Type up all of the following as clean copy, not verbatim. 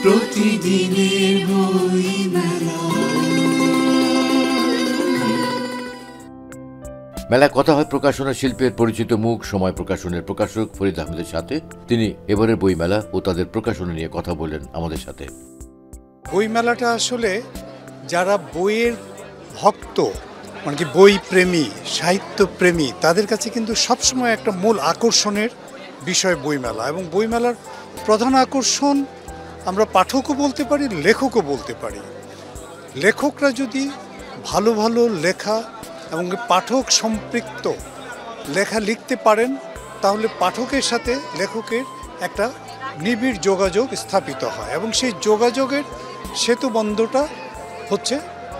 প্রতিদিনের বইমেলা। মেলায় কথা হয় প্রকাশনা শিল্পের পরিচিত মুখ সময় প্রকাশনের প্রকাশক ফরিদ আহমেদের সাথে। তিনি এবারের বইমেলা ও তাদের প্রকাশনা নিয়ে কথা বলেন আমাদের সাথে। বইমেলাটা আসলে যারা বইয়ের ভক্ত, মানে কি বই প্রেমী, সাহিত্য প্রেমী, তাদের কাছে কিন্তু সবসময় একটা মূল আকর্ষণের বিষয় বইমেলা। এবং বইমেলার প্রধান আকর্ষণ আমরা পাঠকও বলতে পারি, লেখকও বলতে পারি। লেখকরা যদি ভালো ভালো লেখা এবং পাঠক সম্পৃক্ত লেখা লিখতে পারেন, তাহলে পাঠকের সাথে লেখকের একটা নিবিড় যোগাযোগ স্থাপিত হয় এবং সেই যোগাযোগের সেতুবন্ধটা হচ্ছে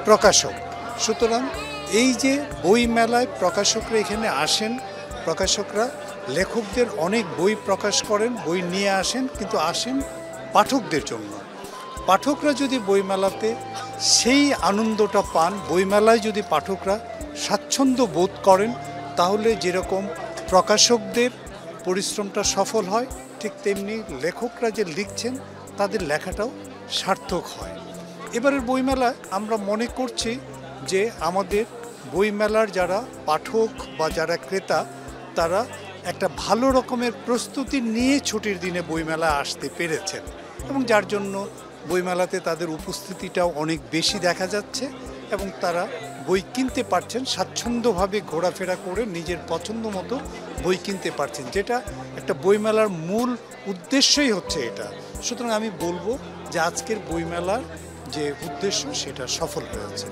প্রকাশক। সুতরাং এই যে বই মেলায় প্রকাশকরা এখানে আসেন, প্রকাশকরা লেখকদের অনেক বই প্রকাশ করেন, বই নিয়ে আসেন, কিন্তু আসেন পাঠকদের জন্য। পাঠকরা যদি বইমেলাতে সেই আনন্দটা পান, বইমেলায় যদি পাঠকরা স্বাচ্ছন্দ্য বোধ করেন, তাহলে যেরকম প্রকাশকদের পরিশ্রমটা সফল হয়, ঠিক তেমনি লেখকরা যে লিখছেন তাদের লেখাটাও সার্থক হয়। এবারের বইমেলায় আমরা মনে করছি যে আমাদের বইমেলার যারা পাঠক বা যারা ক্রেতা, তারা একটা ভালো রকমের প্রস্তুতি নিয়ে ছুটির দিনে বইমেলায় আসতে পেরেছেন এবং যার জন্য বইমেলাতে তাদের উপস্থিতিটাও অনেক বেশি দেখা যাচ্ছে এবং তারা বই কিনতে পারছেন, স্বাচ্ছন্দ্যভাবে ঘোরাফেরা করে নিজের পছন্দ মতো বই কিনতে পারছেন, যেটা একটা বইমেলার মূল উদ্দেশ্যই হচ্ছে এটা। সুতরাং আমি বলবো যে আজকের বইমেলার যে উদ্দেশ্য সেটা সফল হয়েছে।